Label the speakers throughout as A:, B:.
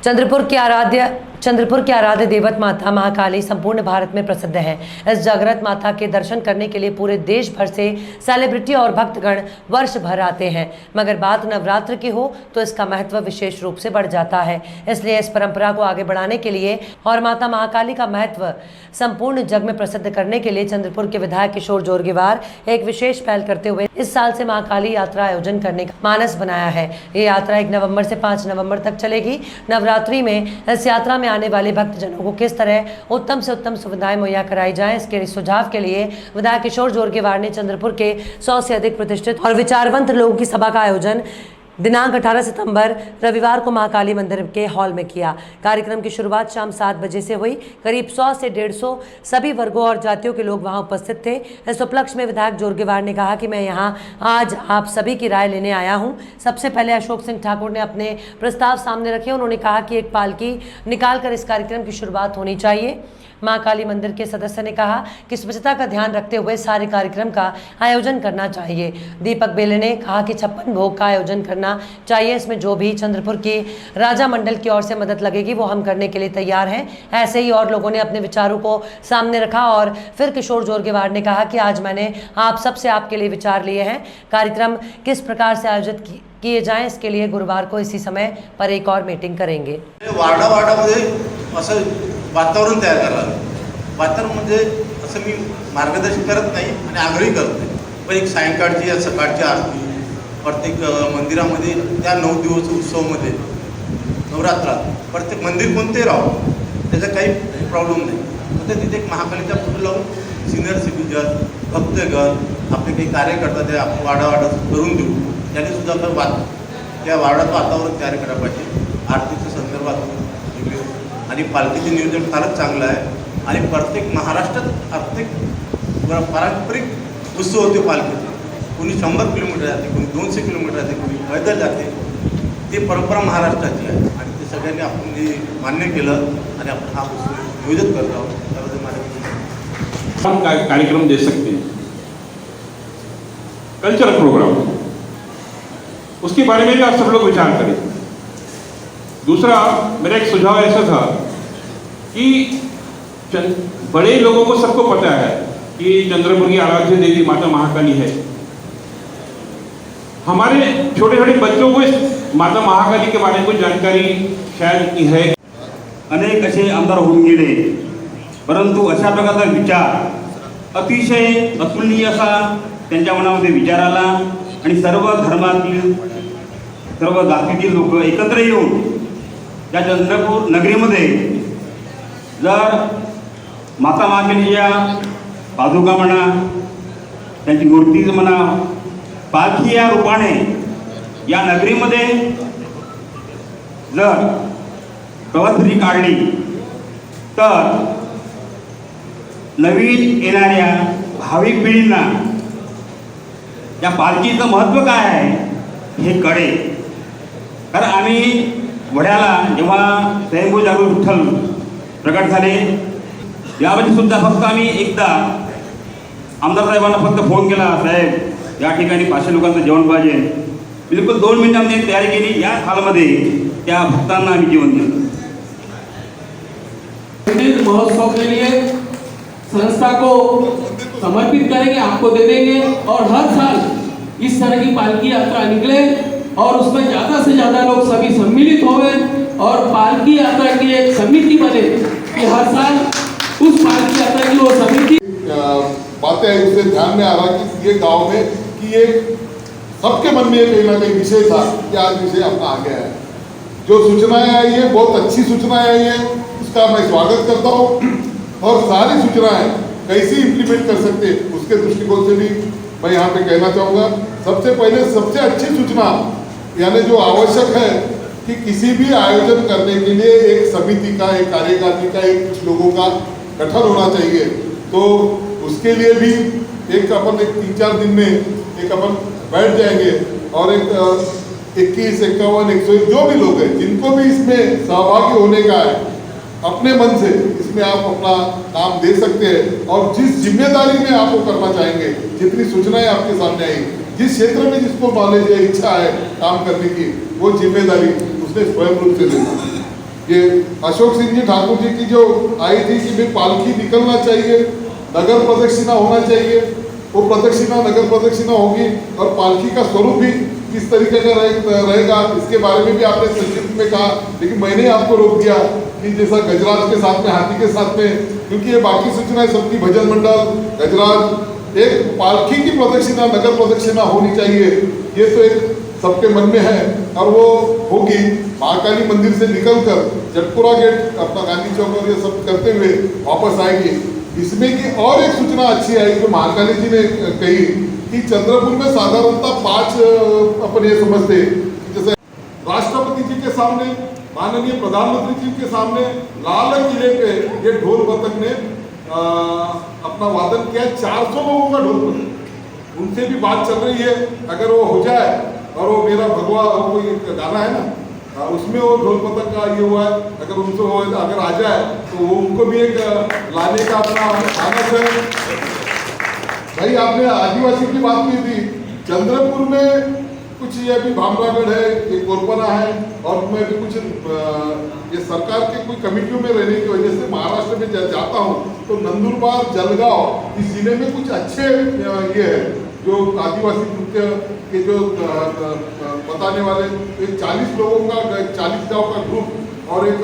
A: चंद्रपुर की आराध्य देवत माता महाकाली संपूर्ण भारत में प्रसिद्ध है। इस जागृत माता के दर्शन करने के लिए पूरे देश भर से सेलिब्रिटी और भक्तगण वर्ष भर आते हैं, मगर बात नवरात्र की हो तो इसका महत्व विशेष रूप से बढ़ जाता है। इसलिए इस परंपरा को आगे बढ़ाने के लिए और माता महाकाली का महत्व संपूर्ण जग में प्रसिद्ध करने के लिए चंद्रपुर के विधायक किशोर जोरगेवार एक विशेष पहल करते हुए इस साल से महाकाली यात्रा आयोजन करने का मानस बनाया है। ये यात्रा 1 नवंबर से 5 नवंबर तक चलेगी। नवरात्रि में इस यात्रा में आने वाले भक्तजनों को किस तरह उत्तम से उत्तम सुविधाएं मुहैया कराई जाएं, इसके सुझाव के लिए विधायक किशोर जोरगेवार ने चंद्रपुर के 100 से अधिक प्रतिष्ठित और विचारवंत लोगों की सभा का आयोजन दिनांक 18 सितंबर रविवार को महाकाली मंदिर के हॉल में किया। कार्यक्रम की शुरुआत शाम 7 बजे से हुई। करीब 100 से 150 सभी वर्गों और जातियों के लोग वहां उपस्थित थे। इस उपलक्ष्य में विधायक जोरगेवार ने कहा कि मैं यहां आज आप सभी की राय लेने आया हूं। सबसे पहले अशोक सिंह ठाकुर ने अपने प्रस्ताव सामने रखे। उन्होंने कहा कि एक पालकी निकालकर इस कार्यक्रम की शुरुआत होनी चाहिए। महाकाली मंदिर के सदस्य ने कहा कि स्वच्छता का ध्यान रखते हुए सारे कार्यक्रम का आयोजन करना चाहिए। दीपक बेले ने कहा कि 56 भोग का आयोजन करना चाहिए। इसमें जो भी चंद्रपुर की राजा मंडल की ओर से मदद लगेगी वो हम करने के लिए तैयार हैं। ऐसे ही और लोगों ने अपने विचारों को सामने रखा और फिर किशोर जोरगेवार ने कहा कि आज मैंने आप सबसे आपके लिए विचार लिए हैं। कार्यक्रम किस प्रकार से आयोजित किए जाएं, इसके लिए गुरुवार को इसी समय पर एक और मीटिंग करेंगे।
B: वातावरण तयार करावं। वातावरण म्हणजे असं मी मार्गदर्शन करत नाही आणि आग्रही करते, पण एक सायंकाळची या सकाळची आरती प्रत्येक मंदिरामध्ये त्या 9 दिवस उत्सवामध्ये नवरात्रात प्रत्येक मंदिर कोणतेही राहो त्याचा काही प्रॉब्लेम नाही, फक्त तिथे एक महाकालीचा फोटो लावून सिनियर सिटीजन भक्तगण आपले काही कार्यकर्ता ते आपण वाडावाडा करून देऊ, त्याने सुद्धा त्या वाडाचं वातावरण तयार करायला पाहिजे। आरतीच्या संदर्भात आणि पालखीचे नियोजन फारच चांगलं आहे आणि प्रत्येक महाराष्ट्रात प्रत्येक पारंपरिक उत्सव होते पालखीचे। कोणी 100 किलोमीटर जाते, कोणी 200 किलोमीटर जाते, कोणी पैदल जाते। ती परंपरा महाराष्ट्राची आहे आणि ते सगळ्यांनी आपण मान्य केलं आणि आपण हा उत्सव नियोजित करत आहोत। त्याबद्दल
C: हम कार्यक्रम दे सकते हैं, कल्चरल प्रोग्राम, उसके बारे में भी आप सब लोग विचार करें। दूसरा मेरा एक सुझाव ऐसा था कि बड़े लोगों को सबको पता है कि चंद्रपुर की आराध्य देवी माता महाकाली है। हमारे छोटे छोटे बच्चों को इस माता महाकाली के बारे में कुछ जानकारी शायद है।
D: अनेक असे आमदार होऊन गेले, परंतु अशा प्रकारचा विचार अतिशय अतुलनीय असा त्यांच्या मनामध्ये विचार आला आणि सर्व धर्मातील सर्व जातीतील लोक एकत्र येऊन या चंद्रपूर नगरीमध्ये जर माता महाकालीच्या पादुका म्हणा, त्यांची मूर्ती म्हणा, पालखी या रूपाने या नगरीमध्ये जर प्रवासफेरी काढली तर नवीन येणाऱ्या भाविक पिढींना या पालखीचं महत्त्व काय आहे हे कळेल। कारण आम्ही वड्याला जेव्हा स्वयंभू जागृत विठ्ठल प्रकट झाले यामध्ये सुद्धा फक्त आम्ही एकदा आमदार साहेबांना फक्त फोन केला, साहेब या ठिकाणी 500 लोकांचं जेवण पाहिजे। बिलकुल 2 मिनिटांमध्ये तयारी केली, या हालमध्ये त्या भक्तांना आम्ही जेवण दिलं।
E: महोत्सव के लिए संस्था को समर्पित करेंगे, आपको दे देंगे और हर साल इस तरह की पालकी यात्रा निकले और उसमें ज़्यादा से ज़्यादा लोग सभी सम्मिलित होवे और पालकी यात्रा की एक समिति बने कि हर साल उस पालकी यात्रा की वो समिति
F: बातें हैं। उससे ध्यान में आ रहा कि ये गांव में कि ये सबके मन में कहीं ना कहीं विषय था कि आज विषय अपना आ गया है। जो सूचनाएं आई है बहुत अच्छी सूचनाएं आई है, उसका मैं स्वागत करता हूँ और सारी सूचनाएं कैसे इम्प्लीमेंट कर सकते उसके दृष्टिकोण से भी मैं यहाँ पे कहना चाहूँगा। सबसे पहले सबसे अच्छी सूचना यानी जो आवश्यक है कि किसी भी आयोजन करने के लिए एक समिति का, एक कार्यकारिणी का, एक कुछ लोगों का गठन होना चाहिए। तो उसके लिए भी एक 3-4 दिन में एक अपन बैठ जाएंगे और एक 21, 51, 101 जो भी लोग हैं जिनको भी इसमें सहभागी होने का है अपने मन से इसमें आप अपना काम दे सकते हैं और जिस जिम्मेदारी में आप वो करना चाहेंगे, जितनी सूचनाएं आपके सामने आई, जिस क्षेत्र में जिसको नॉलेज है, इच्छा है काम करने की, वो जिम्मेदारी उसने स्वयं रूप से लेना। ये अशोक सिंह जी ठाकुर जी की जो आई थी कि भाई पालकी निकलना चाहिए, नगर प्रदक्षिणा होना चाहिए, वो प्रदक्षिणा नगर प्रदक्षिणा होगी और पालकी का स्वरूप भी किस तरीके का रहेगा इसके बारे में भी आपने संक्षिप्त में कहा, लेकिन मैंने आपको रोक दिया कि जैसा गजराज के साथ में, हाथी के साथ में, क्योंकि ये बाकी सूचनाएं सबकी भजन मंडल, गजराज, एक पालकी की प्रदक्षिणा नगर प्रदक्षिणा होनी चाहिए, ये तो एक सबके मन में है और वो होगी। महाकाली मंदिर से निकलकर जटपुरा गेट अपना गांधी चौक और ये सब करते हुए वापस आएगी। इसमें की और एक सूचना अच्छी आई जो महाकाली जी ने कही कि चंद्रपुर में साधारणतः 5 अपन ये समझते जैसे राष्ट्रपति जी के सामने, माननीय प्रधानमंत्री जी के सामने लाल किले पे ये ढोल बतख ने अपना वादन किया। 400 लोगों का ढोल बतख, उनसे भी बात चल रही है, अगर वो हो जाए और वो मेरा भगवा कोई गाना है ना उसमें वो ढोल पतक का ये हुआ है, अगर उनसे हो अगर आ जाए तो वो उनको भी एक लाने का अपना आनंद है। भाई आपने आदिवासी की बात की थी, चंद्रपुर में कुछ ये अभी भामरागढ़ है, ये कोरपना है और मैं भी कुछ ये सरकार के कोई कमेटियों में रहने की वजह से महाराष्ट्र में जाता हूँ तो नंदुरबार, जलगांव इस जिले में कुछ अच्छे ये है जो आदिवासी नृत्य के जो बताने वाले, एक 40 लोगों का 40 गाँव का ग्रुप और एक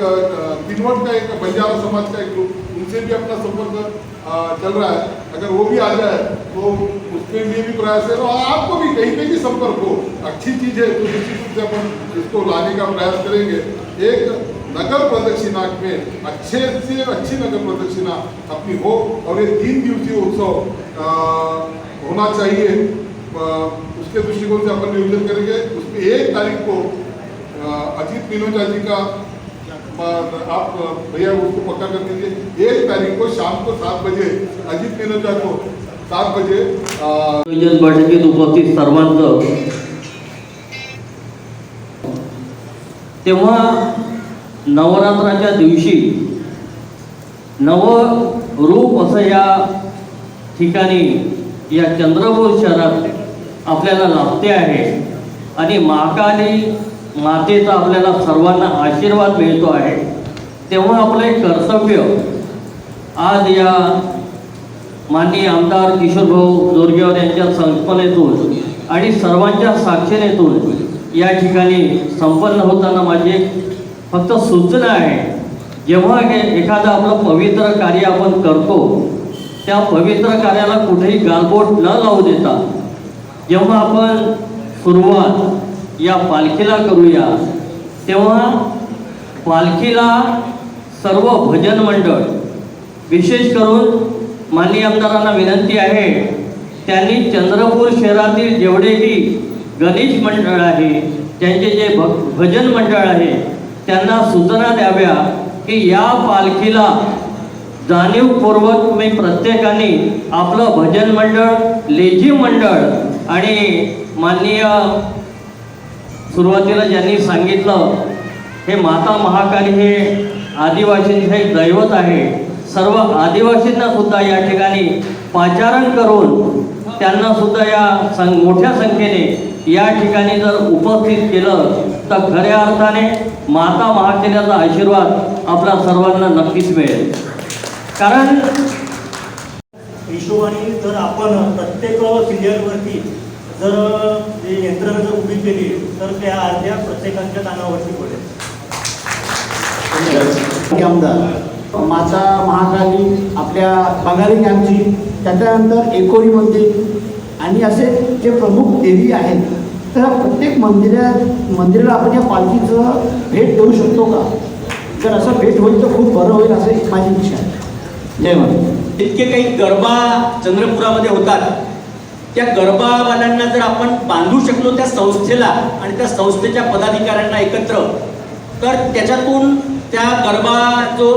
F: किन्वट का एक बंजारा समाज का एक ग्रुप, उनसे भी अपना संपर्क चल रहा है। अगर वो भी आ जाए तो उसके लिए भी प्रयास है और आपको भी कहीं पे भी संपर्क हो, अच्छी चीज़ है तो निश्चित रूप से अपन इसको लाने का प्रयास करेंगे। एक नगर प्रदक्षिणा में अच्छे से अच्छी नगर प्रदक्षिणा अपनी हो और ये 3 दिवसीय उत्सव होना चाहिए, उसके दृष्टिकोण से अपन नियोजन करेंगे। उसमें 1 तारीख को अजीत मिनोजा जी का आप भैया उसको पक्का कर दीजिए, 1 तारीख को शाम को 7 बजे अजीत मिनोजा को 7 बजे
G: नियोजन बैठकीत उपस्थित सर्वांचं तेव्हा नवरात्राच्या दिवशी नवरूप असं या ठिकाणी या चंद्रपूर शहरात आपल्याला लाभते आहे आणि महाकाली मातेचा आपल्याला सर्वांना आशीर्वाद मिळतो आहे। तेव्हा आपलं एक कर्तव्य आज या माननीय आमदार किशोरभाऊ जोरगेवार यांच्या संकल्पनेतून आणि सर्वांच्या साक्षीनेतून या ठिकाणी संपन्न होताना माझी फक्त सूचना आहे, जेव्हा एखादं आपलं पवित्र कार्य आपण करतो त्या पवित्र कार्याला कुठेही गालबोट न लावू देता जेव्हा आपण सुरुवात या पालखीला करूया तेव्हा पालखीला सर्व भजन मंडळ, विशेष करून माननीय आमदारांना विनंती आहे त्यांनी चंद्रपूर शहरातील जेवढेही गणेश मंडळ आहे, त्यांचे जे भजन मंडळ आहे त्यांना सूचना द्याव्या की या पालखीला जाणीवपूर्वक मी प्रत्येकाने आपलं भजन मंडळ, लेझिम मंडळ आणि माननीय सुरुवातीला ज्यांनी सांगितलं हे माता महाकाली हे आदिवासींचे एक दैवत आहे, सर्व आदिवासींना सुद्धा या ठिकाणी पाचारण करून त्यांना सुद्धा या मोठ्या संख्येने या ठिकाणी जर उपस्थित केलं तर खऱ्या अर्थाने माता महाकालीचा आशीर्वाद आपल्या सर्वांना नक्कीच मिळेल। कारण
H: हिशोबाने जर आपण प्रत्येक किल्ल्यावरती जर यंत्रणा जर उभी केली तर त्या अर्ध्या प्रत्येकाच्या कानावरती पडेल।
I: आमदार माता महाकाली, आपल्या बंगाली कॅम्पची, त्याच्यानंतर एकोरी मंदिर आणि असे जे प्रमुख देवी आहेत तर प्रत्येक मंदिराला आपण या पालखीचं भेट देऊ शकतो का? जर असं भेट होईल तर खूप बरं होईल असं माझी इच्छा आहे। जय महाराज।
J: इतके काही गरबा चंद्रपुरामध्ये होतात, त्या गरबावाल्यांना जर आपण बांधू शकलो त्या संस्थेला आणि त्या संस्थेच्या पदाधिकाऱ्यांना एकत्र, तर त्याच्यातून त्या गरबा जो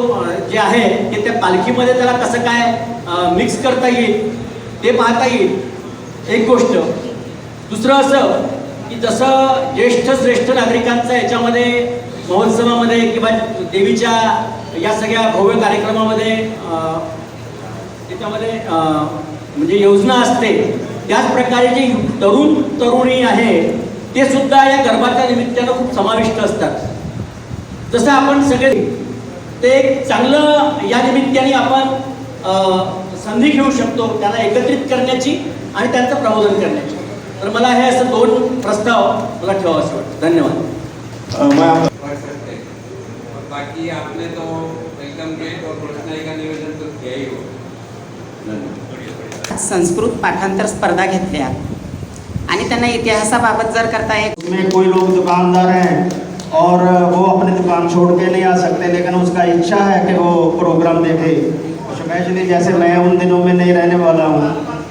J: जे आहे ते त्या पालखीमध्ये त्याला कसं काय मिक्स करता येईल ते पाहता येईल, एक गोष्ट। दुसरं असं की जसं ज्येष्ठ श्रेष्ठ नागरिकांचा याच्यामध्ये महोत्सवामध्ये किंवा देवीच्या या सगळ्या भव्य कार्यक्रमामध्ये त्याच्यामध्ये म्हणजे योजना असते, त्याच प्रकारे जे तरुण तरुणी आहे ते सुद्धा या गरबाच्या निमित्तानं खूप समाविष्ट असतात। जसं आपण सगळे ते एक चांगलं या निमित्ताने आपण संधी घेऊ शकतो त्यांना एकत्रित करण्याची आणि त्यांचं प्रबोधन करण्याची. तर मला हे असं 2 प्रस्ताव मला ठेवावं असं वाटतं. धन्यवाद.
K: बाकी आपने तो वेलकम गेट और घोषणा का निवेदन तो किया ही हो.
L: संस्कृत पाठांतर स्पर्धा घेतल्या आणि त्यांना इतिहासाबाबत जर करता येत.
I: उसमें कोई लोग दुकानदार हैं और वो अपनी दुकान छोड़ के नहीं आ सकते, लेकिन उसका इच्छा है कि वो प्रोग्राम देखे. स्पेशली जैसे मैं उन दिनों में नहीं रहने वाला हूँ,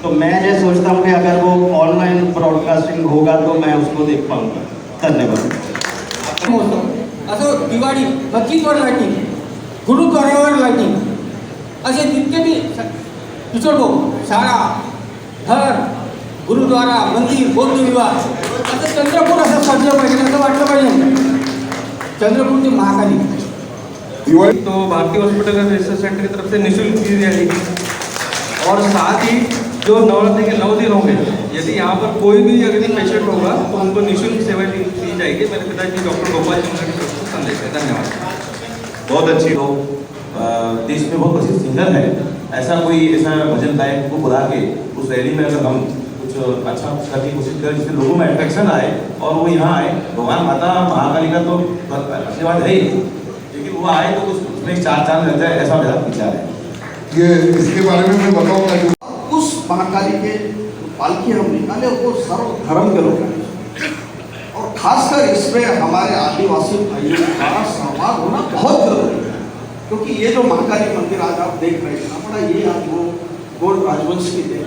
I: तो मैं ये सोचता हूँ कि अगर वो ऑनलाइन ब्रॉडकास्टिंग होगा तो मैं उसको देख पाऊँगा. धन्यवाद.
E: असं दिवाळी मस्जिदवर लाईटिंग, गुरुद्वारावर लाईटिंग, असे जितके बी दुसरं शाळा, घर, गुरुद्वारा, मंदिर, बौद्ध विवाह असं चंद्रपूर असं सजलं पाहिजे, असं वाटलं पाहिजे. चंद्रपूरची महाकाली
F: दिवाली
K: तो भारतीय हॉस्पिटल एंड रिसर्च सेंटर की तरफ से निःशुल्क दी जाएगी और साथ ही जो नवरात्रि के 9 दिन होंगे, यदि यहाँ पर कोई भी अगर पेशेंट होगा तो उनको निःशुल्क सेवा दी जाएगी. मेरे पिताजी डॉक्टर गोपाल चंद्र की तरफ से संदेश है. धन्यवाद.
D: बहुत अच्छी हो. देश में बहुत प्रसिद्ध सिंगर है, ऐसा कोई ऐसा भजन गायक को बुला के उस रैली में अगर हम कुछ अच्छा करने की कोशिश करें जिससे लोगों में अट्रैक्शन आए और वो यहाँ आए. भगवान माता महाकाली का तो आशीर्वाद है ही, लेकिन वो आए तो उसमें 4 चांद लग जाए, ऐसा मेरा विचार है.
F: ये इसके बारे में मैं बताऊंगा.
I: उस महाकाली के पालकी हम निकाले वो सर्व धर्म के लोग हैं, और खासकर इसमें हमारे आदिवासी भाइयों का संवाद होना बहुत जरूरी है. क्योंकि ये जो महाकाली मंदिर आज आप देख रहे हैं बड़ा, ये आपको गोंड राजवंश की देन,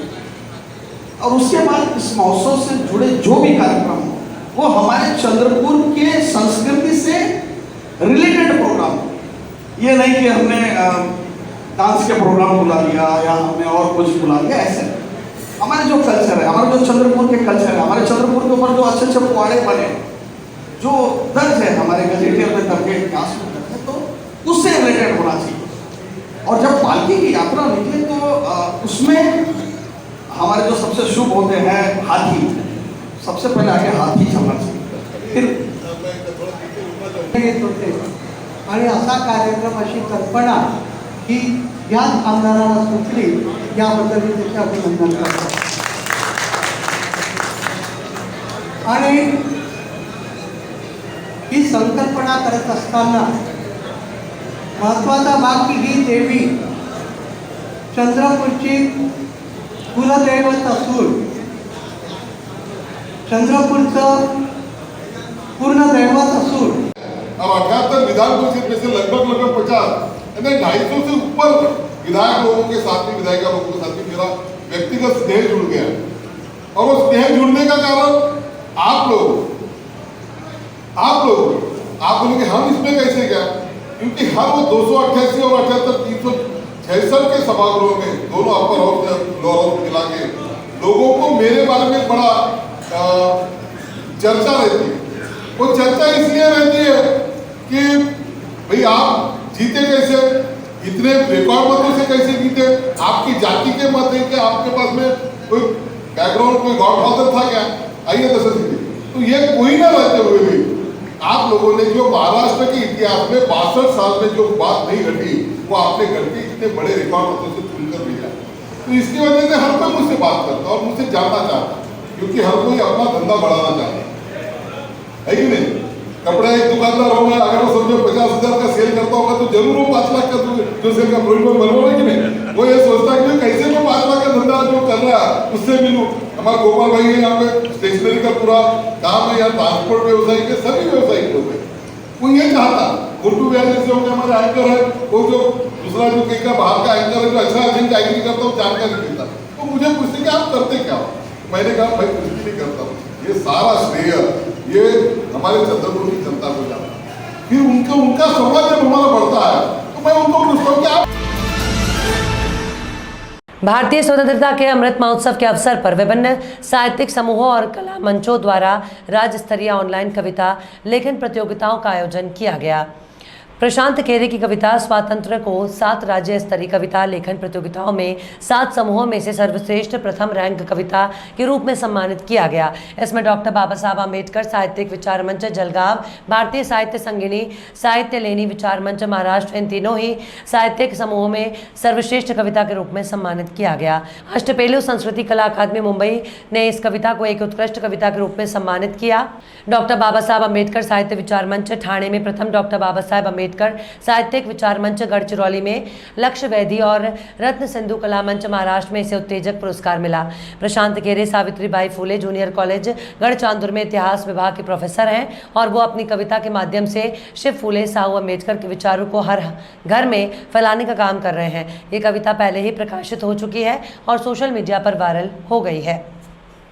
I: और उसके बाद इस महोत्सव से जुड़े जो भी कार्यक्रम हो वो हमारे चंद्रपुर के संस्कृति से रिलेटेड प्रोग्राम. ये नहीं कि हमने डांस के प्रोग्राम बुला लिया या हमने और कुछ बुला लिया. ऐसे हमारे जो कल्चर है, हमारे जो चंद्रपुर के कल्चर है, हमारे चंद्रपुर के ऊपर जो अच्छे अच्छे पुआड़े बने, जो दर्ज है हमारे गजेटियर में दर्ज है, इतिहास में दर्ज है, तो उससे रिलेटेड होना चाहिए. और जब पालकी की यात्रा निकले तो उसमें हमारे जो सबसे शुभ होते हैं हाथी, सबसे पहले आगे हाथी चलना चाहिए. फिर
M: होते आणि असा कार्यक्रम, अशी कल्पना ही याच आमदाराला सुचली, याबद्दल मी त्याचे अभिनंदन करतो. आणि ही संकल्पना करत असताना महत्त्वाचा भाग की ही देवी चंद्रपूरची कुलदैवत असून चंद्रपूरचं पूर्ण दैवत असून
F: अब 78 विधान परिषद में से लगभग 50 यानी 250 से ऊपर विधायक लोगों के साथ में, विधायिका लोगों के साथ में मेरा व्यक्तिगत स्नेह जुड़ गया. और वो स्नेह जुड़ने का कारण आप लोग बोले कि हम इसमें कैसे गया, क्योंकि हर वो 288 और 78 366 के सभागृहों में दोनों अपर हाउस लोअर हाउस मिला के लोगों को मेरे बारे में बड़ा चर्चा रहती है. वो चर्चा इसलिए रहती है कि भाई आप जीते कैसे, इतने रिकॉर्ड मतों से कैसे जीते, आपकी जाति के मत है कि आपके पास में कोई बैकग्राउंड, कोई गॉडफादर था क्या, आइए दस. तो ये कोई ना रहते हुए भी आप लोगों ने जो महाराष्ट्र के इतिहास में 62 साल में जो बात नहीं घटी वो आपने घटी, इतने बड़े रिकॉर्ड मतों से चुनकर भेजा. तो इसकी वजह से हर कोई मुझसे बात करता और मुझसे जानना चाहता, क्योंकि हर कोई अपना धंधा बढ़ाना चाहता है कि नहीं. कपड़ा एक दुकानदार होगा, अगर वो समझो 50,000 का सेल करता होगा तो जरूर वो 5 लाख का जो सेल का प्रॉफिट में बनवाना कि नहीं. वो ये सोचता है कि कैसे मैं 5 लाख का धंधा जो कर रहा है उससे मिलूं. हमारा गोपाल भाई है यहाँ पे, स्टेशनरी का पूरा काम है, यहाँ ट्रांसपोर्ट व्यवसाय के सभी व्यवसायिक लोग हैं. वो ये चाहता, गुरु व्यास जैसे होंगे हमारे एंकर है, वो जो दूसरा जो कहीं का बाहर का एंकर है जो अच्छा एजेंट एग्री करता हूँ, जानकारी देता, तो मुझे पूछते कि आप करते क्या हो. मैंने कहा भाई कुछ भी नहीं करता हूँ, ये सारा श्रेय ये हमारे चंद्रपुर की जनता को जाता है. फिर उनका समाज जब हमारा बढ़ता है तो मैं उनको पूछता हूँ कि आप.
A: भारतीय स्वतंत्रता के अमृत महोत्सव के अवसर पर विभिन्न साहित्यिक समूहों और कला मंचों द्वारा राज्य स्तरीय ऑनलाइन कविता लेखन प्रतियोगिताओं का आयोजन किया गया. प्रशांत खेरे की कविता स्वातंत्र्य को 7 राज्य स्तरीय कविता लेखन प्रतियोगिताओं में 7 समूहों में से सर्वश्रेष्ठ प्रथम रैंक कविता के रूप में सम्मानित किया गया। इसमें डॉक्टर बाबा साहब आम्बेडकर साहित्यिक विचार मंच जलगांव, भारतीय साहित्य संगिनी, साहित्य लेनी विचार मंच महाराष्ट्र, इन तीनों ही साहित्यिक समूहों में सर्वश्रेष्ठ कविता के रूप में सम्मानित किया गया। अष्टपेलु संस्कृति कला अकादमी मुंबई ने इस कविता को एक उत्कृष्ट कविता के रूप में सम्मानित किया। डॉक्टर बाबा साहब आम्बेडकर साहित्य विचार मंच ठाणे में प्रथम, डॉक्टर बाबा साहब आम्बेडकर साहित्यिक विचार मंच गढ़चिरौली में लक्ष्य वैदी और रत्न सिंधु कला मंच महाराष्ट्र में इसे उत्तेजक पुरस्कार मिला। प्रशांत खेरे सावित्रीबाई फूले जूनियर कॉलेज गढ़चांदुर में इतिहास विभाग के प्रोफेसर हैं और वो अपनी कविता के माध्यम से शिव फूले साहू अम्बेडकर के विचारों को हर घर में फैलाने का काम कर रहे हैं। ये कविता पहले ही प्रकाशित हो चुकी है और सोशल मीडिया पर वायरल हो गई है।